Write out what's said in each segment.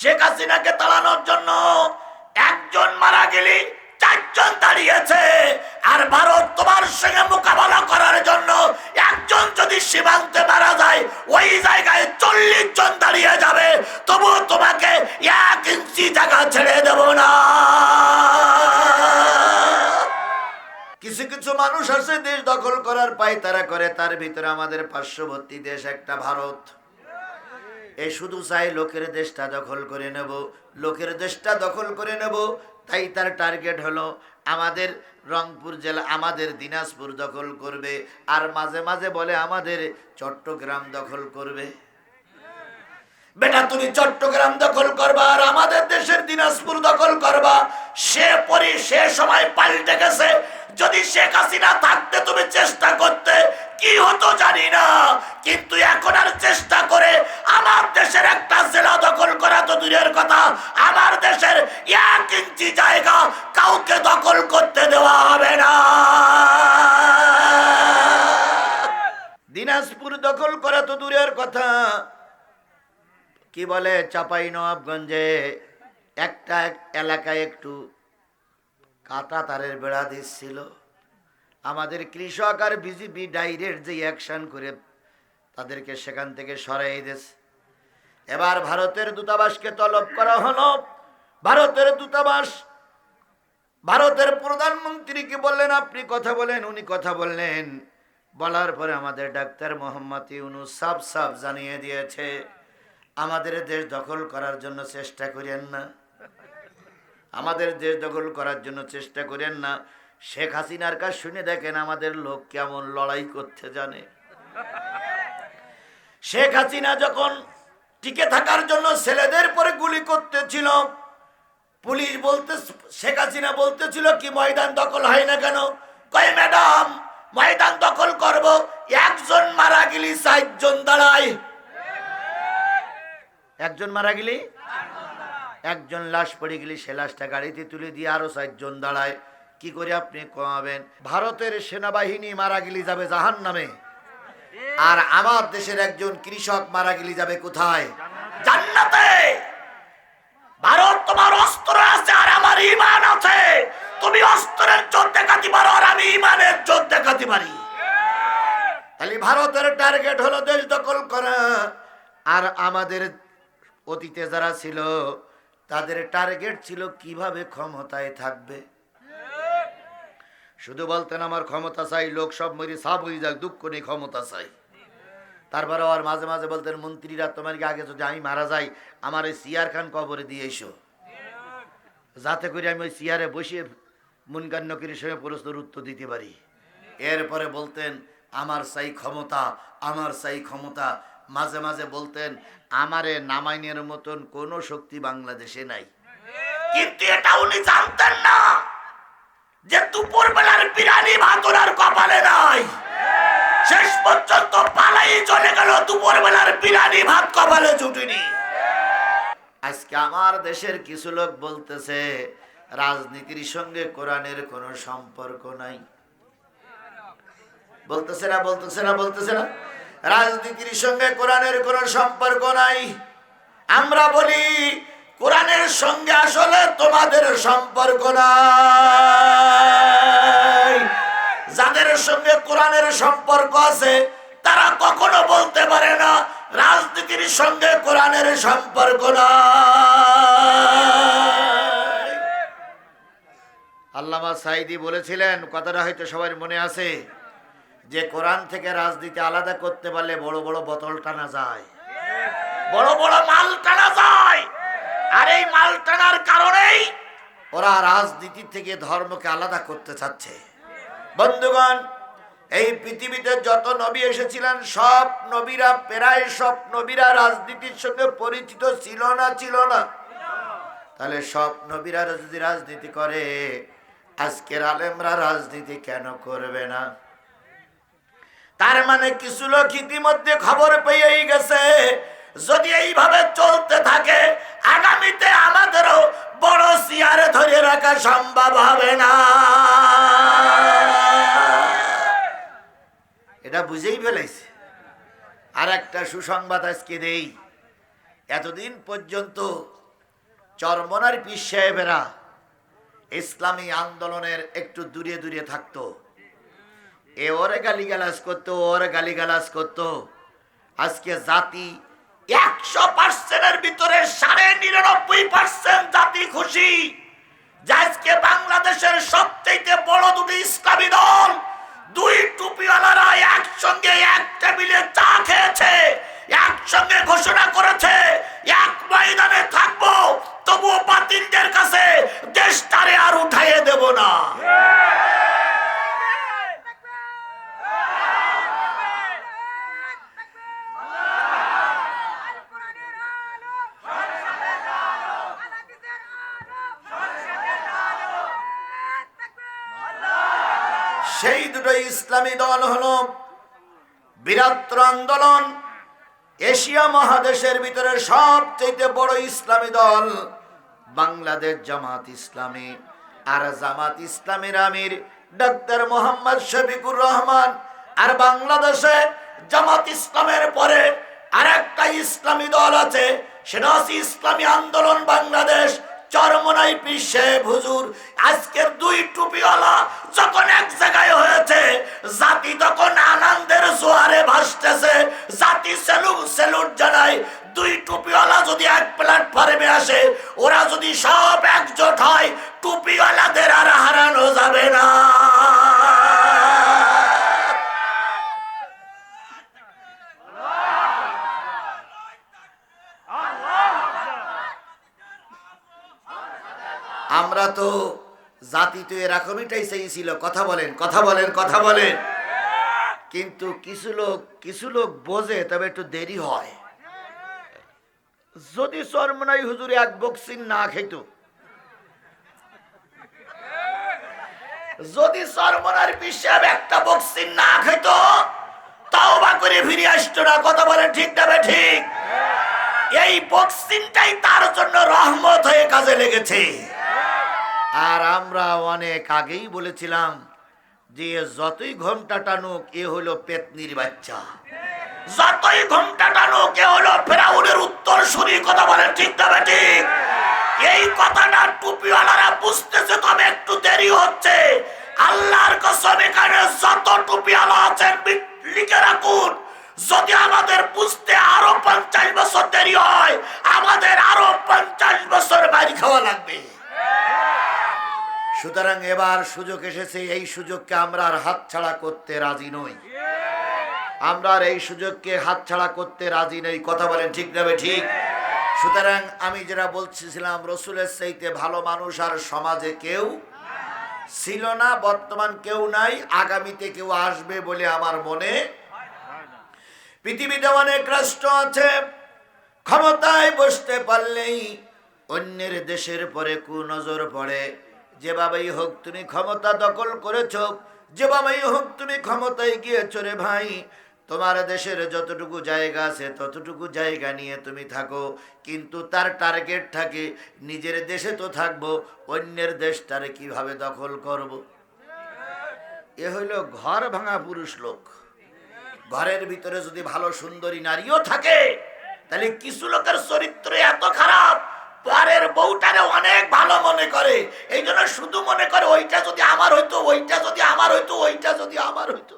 শেখ হাসিনাকে তাড়ানোর জন্য একজন মারা গেলে চারজন দাঁড়িয়েছে, আর ভারত তোমার সঙ্গে মোকাবেলা করার জন্য একজন যদি সীমান্তে মারা যায় ওই জায়গায় 40 জন দাঁড়িয়ে যাবে, তবু তোমাকে 1 ইঞ্চি জায়গা ছেড়ে দেব না। কিছু কিছু মানুষ আছে দেশ দখল করার পায়তারা করে, তার ভিতরে আমাদের পার্শ্ববর্তী দেশ একটা ভারত। এ শুধু চাই লোকের দেশটা দখল করে নেব, লোকের দেশটা দখল করে নেব। তাই তার টার্গেট হলো আমাদের রংপুর জেলা, আমাদের দিনাজপুর দখল করবে, আর মাঝে মাঝে বলে আমাদের চট্টগ্রাম দখল করবে। বেটা তুমি চট্টগ্রাম দখল করবা আর আমাদের দেশের দিনাজপুর দখল করবা, সে সময় পাল্টে গেছে। যদি শেখ হাসিনা থাকতে তুমি চেষ্টা করতে কি হতো জানি না, কিন্তু এখন আর চেষ্টা করে আমার দেশের একটা জেলা দখল করা তো দূরের কথা, আমার দেশের 1 ইঞ্চি জায়গা কাউকে দখল করতে দেওয়া হবে না। দিনাজপুর দখল করা তো দূরের কথা, কি বলে চাপাই নবাবগঞ্জে একটা এলাকায় একটু কাটা তারের বেড়া দিচ্ছিল, আমাদের কৃষক আর বিজেপি ডাইরেক্ট যে অ্যাকশন করে তাদেরকে সেখান থেকে সরাই দিয়েছে। এবার ভারতের দূতাবাসকে তলব করা হলো। ভারতের দূতাবাস ভারতের প্রধানমন্ত্রীকে বললেন আপনি কথা বলেন, উনি কথা বললেন। বলার পরে আমাদের ডাক্তার মোহাম্মদ ইউনূস সাফ জানিয়ে দিয়েছে আমাদের দেশ দখল করার জন্য চেষ্টা করেন না, আমাদের দেশ দখল করার জন্য চেষ্টা করেন না। শেখ হাসিনার কাজ শুনে দেখেন আমাদের লোক কেমন লড়াই করতে জানে। শেখ হাসিনা যখন টিকে থাকার জন্য ছেলেদের পরে গুলি করতেছিল, পুলিশ বলতে শেখ হাসিনা বলতেছিল কি ময়দান দখল হয় না কেন? কয় ম্যাডাম ময়দান দখল করব, একজন মারা গেলি 4 জন দাঁড়ায়, একজন মারা গেলি, একজন লাশ পড়ে গেলি সে লাশটা গাড়িতে তুলে দিয়ে আরো 4 জন দাঁড়ায়। কি করে আপনি কমাবেন? ভারতের সেনাবাহিনী মারা গেলি যাবে জাহান্নামে, আর আমার দেশের একজন কৃষক মারা গেলি যাবে কোথায়? জান্নাতে। ভারত তোমার অস্ত্র আছে আর আমার ঈমান আছে, তুমি অস্ত্রের জোর দেখাতে পারো আর আমি ঈমানের জোর দেখাতে পারি। তাহলে ভারতের টার্গেট হলো দেশ দখল করা, আর আমাদের অতীতে যারা ছিল তাদের টার্গেট ছিল কিভাবে ক্ষমতায় থাকবে। শুধু বলতেন আমার ক্ষমতা চাই, লোক সব মরি সাপ হয়ে যাক, দুঃখ নেই, ক্ষমতা চাই। তারপরে আর মাঝে মাঝে বলতেন মন্ত্রীরা তোমার আগে যদি আমি মারা যাই আমার ওই সিয়ার খান কবরে দিয়ে এসো, যাতে করে আমি ওই সিয়ারে বসে মুনকার নকিরের সঙ্গে প্রশ্নের উত্তর দিতে পারি। এরপরে বলতেন আমার চাই ক্ষমতা, আমার চাই ক্ষমতা। মাঝে মাঝে বলতেন আমারে নামাইনের মতন কোন শক্তি বাংলাদেশে নাই। কিন্তু এটা উনি জানতেন না যে দুপুর বেলার বিরিয়ানি ভাত ওনার কপালে নাই। শেষ পর্যন্ত পালাই চলে গেল, দুপুর বেলার বিরিয়ানি ভাত কপালে জুটেনি। আজকে আমার দেশের কিছু লোক বলতেছে রাজনীতির সঙ্গে কোরআনের কোনো সম্পর্ক নাই। বলতেছে না, বলতেছে না, বলতেছে না, রাজনীতির সঙ্গে কোরআনের কোনো সম্পর্ক নাই। আমরা বলি কোরআনের সঙ্গে আসলে তোমাদের সম্পর্ক নাই। যাদের সঙ্গে কোরআনের সম্পর্ক আছে তারা কখনো বলতে পারে না রাজনীতির সঙ্গে কোরআনের সম্পর্ক নাই। আল্লামা সাঈদী বলেছিলেন, কথাটা হয়তো সবার মনে আছে, যে কোরআন থেকে রাজনীতি আলাদা করতে পারলে বড় বড় বোতল টানা যায়, বড় বড় মাল টানা যায়। আর এই মাল টানার কারণেই ওরা রাজনীতি থেকে ধর্মকে আলাদা করতে চাচ্ছে। বন্ধুগণ, এই পৃথিবীতে যত নবী এসেছিলেন সব নবীরা, প্রায় সব নবীরা রাজনীতির সঙ্গে পরিচিত ছিল না? ছিল না? তাহলে সব নবীরা যদি রাজনীতি করে আজকের আলেমরা রাজনীতি কেন করবে না? তার মানে কিছু লোক ইতিমধ্যে খবর পেয়েই গেছে যদি এইভাবে চলতে থাকে আগামীতে আমাদেরও বড় চেয়ারে ধরে রাখা সম্ভব হবে না। এটা বুঝেই ফেলেছে। আর একটা সুসংবাদ আজকে দেই, এতদিন পর্যন্ত চরমনার পীর সাহেবেরা ইসলামী আন্দোলনের একটু দূরে দূরে থাকতো। এ ওরে গালিগালাজ করতো, ওরে গালিগালাজ করতো। আজকে জাতি 100%-এর ভিতরে 99.5% জাতি খুশি যে আজকে বাংলাদেশের সবচেয়ে বড় দুটি ইসলামী দল, দুই টুপিওয়ালারা একসঙ্গে এক টেবিলে চা খেয়েছে, একসঙ্গে ঘোষণা করেছে এক ময়দানে থাকবো, তবুও বাতিলদের কাছে দেশটারে আর উঠাইয়ে দেব না। সেই দুটো ইসলামী দল হলো বৃহত্তর আন্দোলন, এশিয়া মহাদেশের ভিতরে সবচেয়ে বড় ইসলামী দল বাংলাদেশ জামাত ইসলামী। আর জামাত ইসলামীর আমির ডক্টর মোহাম্মদ শফিকুর রহমান। আর বাংলাদেশে জামাত ইসলামের পরে আরেকটা ইসলামী দল আছে, সেটা হচ্ছে ইসলামী আন্দোলন বাংলাদেশ, চরমনাই পীর সাহেব হুজুর। আজকের দুই টুপিওয়ালা যখন এক জায়গায় হয়েছে, জাতি তখন আনন্দের জোয়ারে ভাসতেছে, জাতি সেলুট জানায়। দুই টুপিওয়ালা যদি এক প্ল্যাটফর্মে আসে, ওরা যদি সব একজোট হয়, টুপিওয়ালাদের আর হারানো যাবে না। আমরা তো জাতি তো এরকমইটাই চাইছিল। কথা বলেন, কথা বলেন, কথা বলেন। কিন্তু কিছু লোক বোঝে, তবে একটু দেরি হয়। যদি চরমনাই হুজুর এক বক্সিং না খেত, যদি চরমনার পীর সাহেব একটা বক্সিং না খেত, তাওবা করে ফিরে আসতো না। কথা বলেন ঠিক না ঠিক? এই বক্সিংটাই তার জন্য রহমত হয়ে কাজে লেগেছে। আর আমরা অনেক আগেই বলেছিলাম যে যতই ঘোমটা টানুক, এ হলো পেতনির বাচ্চা। যতই ঘোমটা টানুক, এ হলো ফেরাউনের উত্তরসূরি। কথা বলেন ঠিক না ঠিক? এই কথাটা টুপিওয়ালারা বুঝতেছে, তবে একটু দেরি হচ্ছে। আল্লাহর কসম, এখানে যত টুপিওয়ালা আছেন লিখে রাখুন, যদি আমাদের বুঝতে আরো 50 বছর দেরি হয়, আমাদের আরো 50 বছর বাড়ি খাওয়া লাগবে। সুতরাং এবার সুযোগ এসেছে, এই সুযোগকে আমরা আর হাতছাড়া করতে রাজি নই। আমরা আর এই সুযোগকে হাতছাড়া করতে রাজি নই। কথা বলেন ঠিক না ঠিক? সুতরাং আমি যেটা বলছিলাম, রসুলের চাইতে ভালো মানুষ আর সমাজে কেউ ছিল না, বর্তমান কেউ নাই, আগামীতে কেউ আসবে বলে আমার মনে। পৃথিবীতে অনেক রাষ্ট্র আছে, ক্ষমতায় বসতে পারলেই অন্যের দেশের পরে কুনজর পড়ে। যেভাবেই হোক তুমি ক্ষমতা দখল করেছ, যেভাবেই হোক তুমি ক্ষমতায় গিয়েছ রে ভাই, তোমার দেশের যতটুকু জায়গা আছে ততটুকু জায়গা নিয়ে তুমি থাকো, কিন্তু তার টার্গেট থাকে নিজের দেশে তো থাকবো, অন্যের দেশটারে কিভাবে দখল করব। এ হইল ঘর ভাঙা পুরুষ লোক। ঘরের ভিতরে যদি ভালো সুন্দরী নারীও থাকে, তাহলে কিছু লোকের চরিত্র এত খারাপ, পরের বউটারে অনেক ভালো মনে করে। এই জন্য শুধু মনে করে ওইটা যদি আমার হইতো, ওইটা যদি আমার হইতো, ওইটা যদি আমার হইতো।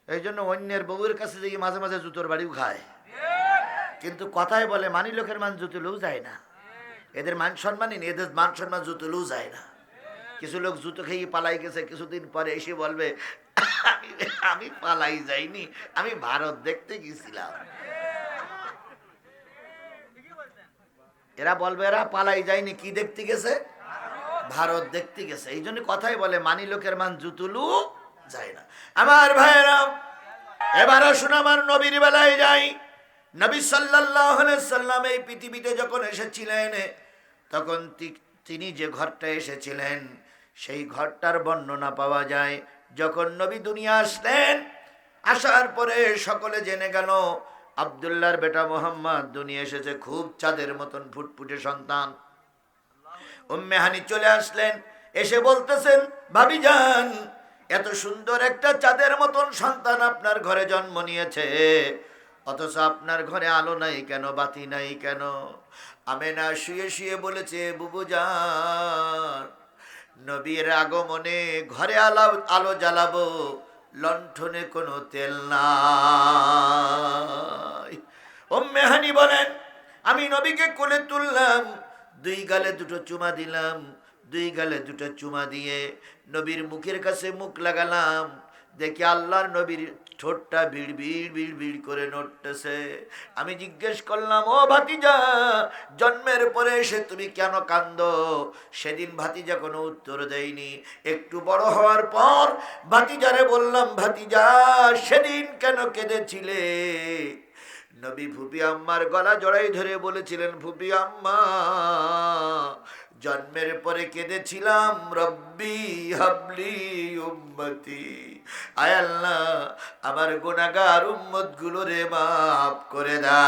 এই জন্য অন্যের বউয়ের কাছে যে মাঝে মাঝে জুতোর বাড়িও খায়, কিন্তু কথায় বলে মানি লোকের মান জুতলেও যায় না। এদের মান সম্মানই নেই, এদের মান সম্মান জুতলেও যায় না। কিছু লোক জুতো খেয়ে পালাই গেছে, কিছুদিন পরে এসে বলবে আমি পালাই যাইনি, আমি ভারত দেখতে গেছিলাম। এরা বলবে এরা পালাই যায়নি, কি দেখতে গেছে? ভারত দেখতে গেছে। এই জন্য কথাই বলে মানি লোকের মান জুতুলু যায় না। আমার ভাইয়েরা, এবার আসুন আমার নবীর বেলায় যাই। নবী সাল্লাল্লাহু আলাইহি সাল্লাম এই পৃথিবীতে যখন এসেছিলেন, তখন তিনি যে ঘরটা এসেছিলেন, সেই ঘরটার বর্ণনা পাওয়া যায়। যখন নবী দুনিয়া আসলেন, আসার পরে সকলে জেনে গেল আব্দুল্লাহর বেটা মোহাম্মদ দুনিয়া এসেছে, খুব চাঁদের মতন ফুটফুটে সন্তান। উম্মে হানি চলে আসলেন, এসে বলতেছেন, ভাবি যান, এত সুন্দর একটা চাঁদের মতন সন্তান আপনার ঘরে জন্ম নিয়েছে। অথচ আপনার ঘরে আলো নাই কেন, বাতি নাই কেন? আমেনা শুয়ে শুয়ে বলেছে, বুবুজান, নবীর আগমনে ঘরে আলো জ্বালাবো, লণ্ঠনে কোনো তেল নাই। উম্মে হানি বলেন, আমি নবীকে কোলে তুললাম, দুই গালে দুটো চুমা দিলাম, দুই গালে দুটো চুমা দিয়ে নবীর মুখের কাছে মুখ লাগালাম, দেখি আল্লাহর নবীর ঠোঁটটা বিড় বিড় বিড় বিড় করে নড়তেছে। আমি জিজ্ঞেস করলাম, ও ভাতিজা, জন্মের পরে এসে তুমি কেন কান্দো? সেদিন ভাতিজা কোনো উত্তর দেয়নি। একটু বড় হওয়ার পর ভাতিজারে বললাম, ভাতিজা, সেদিন কেন কেঁদেছিলে? নবী ফুপি আম্মার গলা জড়াই ধরে বলেছিলেন, ফুপি আম্মা, জন্মের পরে কেঁদেছিলাম, রব্বি হাবলি উম্মতি, আয় আল্লাহ, আমার গুনাহগার উম্মত গুলোরে মাফ করে দাও।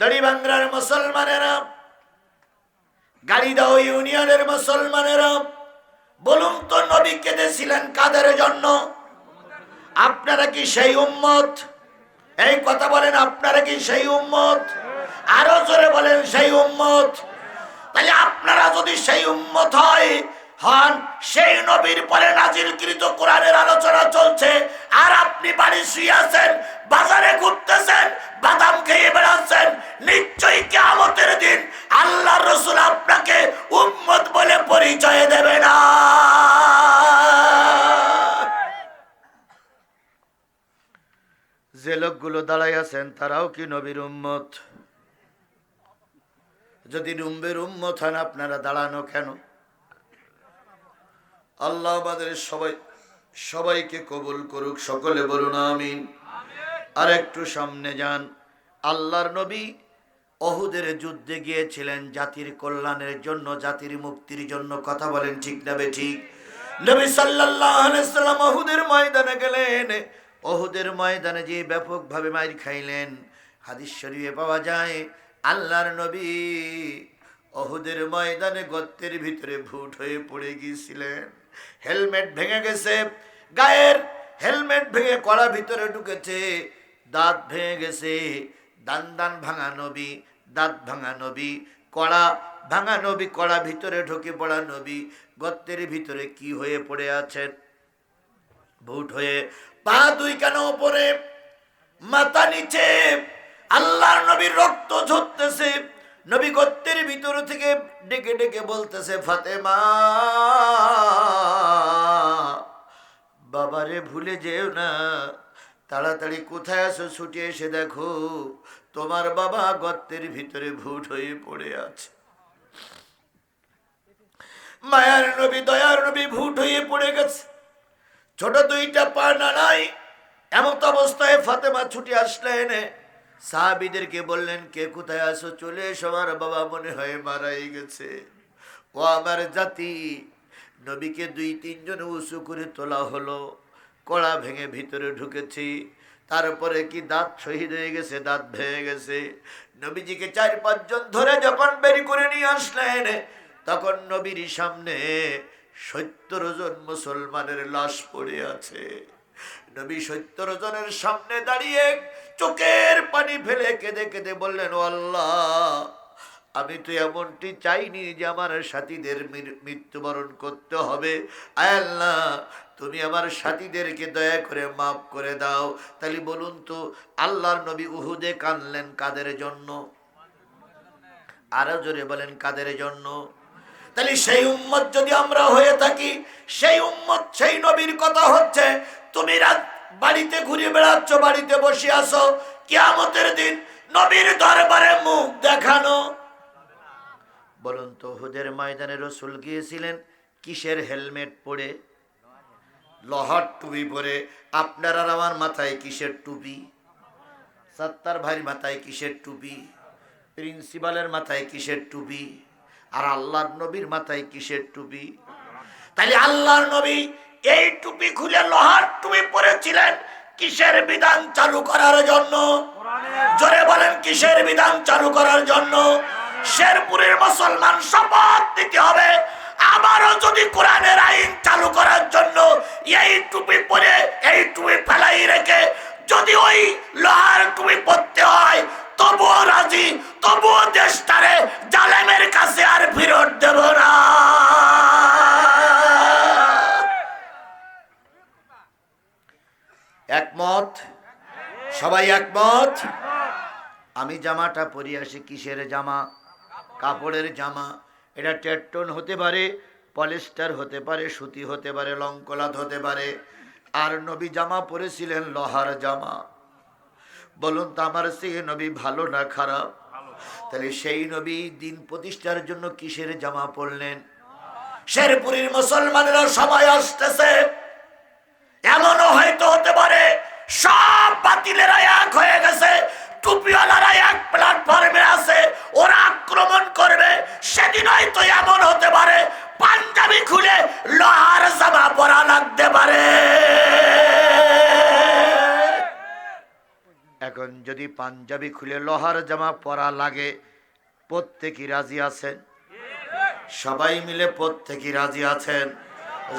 দাড়ি ভাঙ্গার মুসলমানেরা, গাড়িদাও ইউনিয়নের মুসলমানেরা, বলুন তো নবী কেঁদেছিলেন কাদের জন্য? আপনারা কি সেই উম্মত? এই কথা বলেন, আপনারা কি সেই উম্মত? আরো জোরে বলেন, সেই উম্মত। তাহলে আপনারা যদি সেই উম্মত হন, সেই নবীর পরে নাজিলকৃত কোরআনের আলোচনা চলছে, আর আপনি বাড়ি শুয়ে আছেন, বাজারে ঘুরতেছেন, বাদাম খেয়ে বেড়াচ্ছেন, নিশ্চয়ই কিয়ামতের দিন আল্লাহর রাসূল আপনাকে উম্মত বলে পরিচয় দেবে না। যে লোকগুলো দাঁড়াই আছেন তারাও কি নবীর উম্মত? যদি নবীর উম্মত হন, আপনারা দাঁড়ানো কেন? আল্লাহ আমাদের সবাইকে কবুল করুক, সকলে বলুন আমিন। আর একটু সামনে যান। আল্লাহর নবী অহুদের যুদ্ধে গিয়েছিলেন জাতির কল্যাণের জন্য, জাতির মুক্তির জন্য। কথা বলেন ঠিক না বেঠিক? নবী সাল্লাল্লাহু আলাইহি সাল্লাম অহুদের ময়দানে গেলেন। অহুদের ময়দানে যে ব্যাপকভাবে মাইর খাইলেন, হাদিস শরীফে পাওয়া যায়, আল্লাহর নবী অহুদের ময়দানে গর্তের ভিতরে ভুট হয়ে পড়ে গিয়েছিলেন। হেলমেট ভেঙে গেছে, গায়ের হেলমেট ভেঙে কড়া ভিতরে ঢুকেছে, দাঁত ভেঙে গেছে, দান ভাঙা নবী, দাঁত ভাঙা নবী, কড়া ভাঙা নবী, কড়া ভিতরে ঢুকে পড়া নবী গর্তের ভিতরে কি হয়ে পড়ে আছেন? ভুট হয়ে। পা দুই কেন উপরে, মাথা নিচে, আল্লাহর নবীর রক্ত ঝরতেছে। নবী গর্তের ভিতর থেকে ডেকে ডেকে বলতেছে, ফাতেমা, বাবারে ভুলে যেও না, তাড়াতাড়ি কোথায় আছো, ছুটে এসে দেখো তোমার বাবা গর্তের ভিতরে ভুট হয়ে পড়ে আছে। মায়ার নবী, দয়ার নবী ভুট হয়ে পড়ে গেছে, ছোট দুইটা পা নাড়াই। এমত অবস্থায় ফাতেমা ছুটে আসলেন, সাহাবীদেরকে বললেন, কে কোথায় আছো, চলে এসো, আমার বাবা মনে হয় মারাই গেছে। ও আমার জাতি, নবীকে দুই তিনজন উঁচু করে তোলা হলো, কড়া ভেঙে ভিতরে ঢুকেছি। তারপরে কি দাঁত শহীদ হয়ে গেছে, দাঁত ভেঙে গেছে। নবীজিকে 4-5 জন ধরে যখন বের করে নিয়ে আসলেন, তখন নবীর সামনে 70 জন মুসলমানের লাশ পড়ে আছে। নবী 70 জনের সামনে দাঁড়িয়ে চোখের পানি ফেলে কেঁদে কেঁদে বললেন, ও আল্লাহ, আমি তো এমনটি চাইনি যে আমার সাথীদের মৃত্যুবরণ করতে হবে। আয় আল্লাহ, তুমি আমার সাথীদেরকে দয়া করে মাফ করে দাও। তাহলে বলুন তো, আল্লাহর নবী উহুদে কাঁদলেন কাদের জন্য? আরো জোরে বলেন, কাদের জন্য? তাহলে সেই উম্মত যদি আমরা হয়ে থাকি, সেই উম্মত, সেই নবীর কথা হচ্ছে। তুমি রাত বাড়িতে ঘুরে বেড়াচ্ছ, বাড়িতে বসে আছো, কিয়ামতের দিন নবীর দরবারে মুখ দেখানো। বলুন তো, উহুদের ময়দানে রাসূল গিয়েছিলেন কিসের হেলমেট পরে? লোহার টুপি পরে। আপনার আর আমার মাথায় কিসের টুপি? সত্তার ভাইয়ের মাথায় কিসের টুপি? প্রিন্সিপালের মাথায় কিসের টুপি? আর আল্লাহর নবীর মাথায় কিসের টুপি? তাহলে আল্লাহর নবী এই টুপি খুলে লোহার টুপি পরেছিলেন কিসের বিধান চালু করার জন্য? জোরে বলেন, কিসের বিধান চালু করার জন্য? শেরপুরের মুসলমান শপথ নিতে হবে, আবারও যদি কোরআনের আইন চালু করার জন্য এই টুপি পরে এই টুপি ফেলাই রেখে যদি ওই লোহার টুপি পরতে হয় তবুও রাজি, তবুও দেশটারে জালেমের কাছে আর ফেরত দেব না। একমত? সবাই একমত? আমি জামাটা পরে আসি, কিসের জামা? কাপড়ের জামা। এটা টেট্টন হতে পারে, পলিস্টার হতে পারে, সুতি হতে পারে, লংকলাত হতে পারে। আর নবী জামা পরেছিলেন লোহার জামা। বলুন তো আমার সেই নবী ভালো না খারাপ? তাহলে সেই নবী দিন প্রতিষ্ঠার জন্য কিসের জামা পরলেন? শেরপুরের মুসলমানেরা সময় আসতেছে, এমনও হয়তো হতে পারে সব বাতিলেরা এক হয়ে গেছে, টুপিওয়ালারা এক প্ল্যাটফর্মে আছে, ওরা আক্রমণ করবে। সেদিন হয়তো এমন হতে পারে পাঞ্জাবি খুলে লোহার জামা পরা লাগতে পারে। এখন যদি পাঞ্জাবি খুলে লোহার জামা পরা লাগে, প্রত্যেকই রাজি আছেন? সবাই মিলে প্রত্যেকই রাজি আছেন?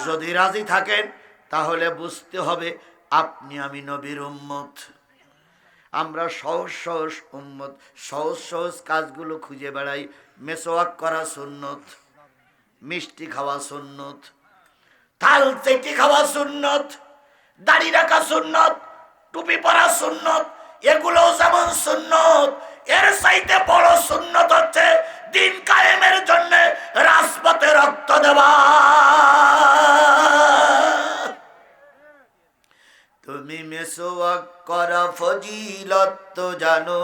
যদি রাজি থাকেন তাহলে বুঝতে হবে আপনি আমি নবীর উম্মত। আমরা সহজ সহজ উম্মত, সহজ সহজ কাজগুলো খুঁজে বেড়াই। মেসওয়াক করা সুন্নত, মিষ্টি খাওয়া সুন্নত, থাল চেটি খাওয়া সুন্নত, দাড়ি রাখা সুন্নত, টুপি পরা সুন্নত, এগুলো যেমন সুন্নত, এর চাইতে বড় সুন্নত হচ্ছে দিন কায়েমের জন্য রাজপথে রক্ত দেওয়া। তুমি মেসওয়াক করা ফজিলত তো জানো,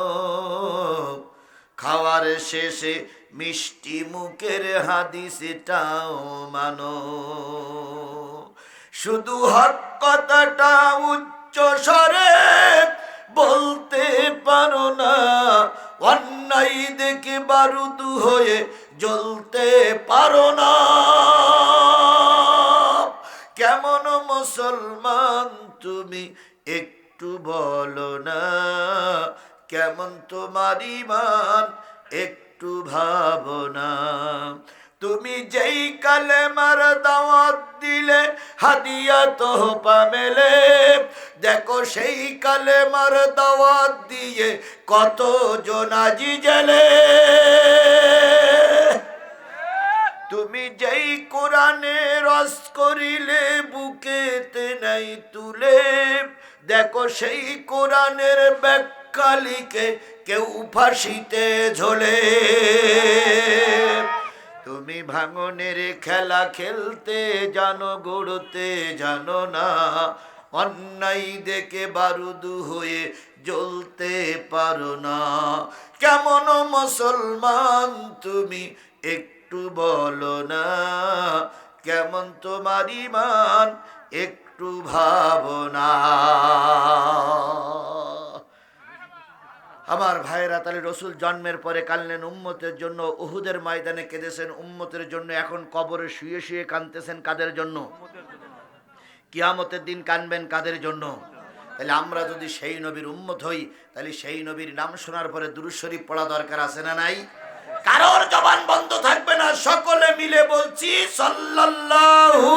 খাওয়ার শেষে মিষ্টি মুখের হাদিসটাও মানো। শুধু হক কথাটা উচ্চ স্বরে বলতে পারো না, অন্যায় দেখে বারুদ হয়ে জ্বলতে পারো না। কেমন মুসলমান তুমি একটু বলো না, কেমন তোমার ঈমান একটু ভাবো না। তুমি যেই কালেমার দাওয়াত দিলে হাদিয়া তোহফা মেলে, দেখো সেই কালেমার দাওয়াত দিয়ে কত জনাজি জেলে। তুমি যেই কোরআনে রস করিলে বুকেতে নাই তুলে, দেখো সেই কোরআনের ব্যাখ্যা লিখে কেউ ফাঁসিতে ঝোলে। তুমি ভাঙনের খেলা খেলতে জানো, গড়তে জানো না, অন্যায় দেখে বারুদ হয়ে জ্বলতে পারো না। কেমন মুসলমান তুমি একটু বলো না, কেমন তোমার ঈমান একটু ভাবো না। আমার ভাইয়েরা, তাহলে রসুল জন্মের পরে কাঁদলেন উম্মতের জন্য, উহুদের ময়দানে কেঁদেছেন উম্মতের জন্য, এখন কবরে শুয়ে শুয়ে কাঁদতেছেন কাদের জন্য? কিয়ামতের দিন কাঁদবেন কাদের জন্য? তাহলে আমরা যদি সেই নবীর উম্মত হই, তাহলে সেই নবীর নাম শোনার পরে দুরূদ শরীফ পড়া দরকার আছে না নাই? কারোর জবান বন্ধ থাকবে না, সকলে মিলে বলছি সাল্লাল্লাহু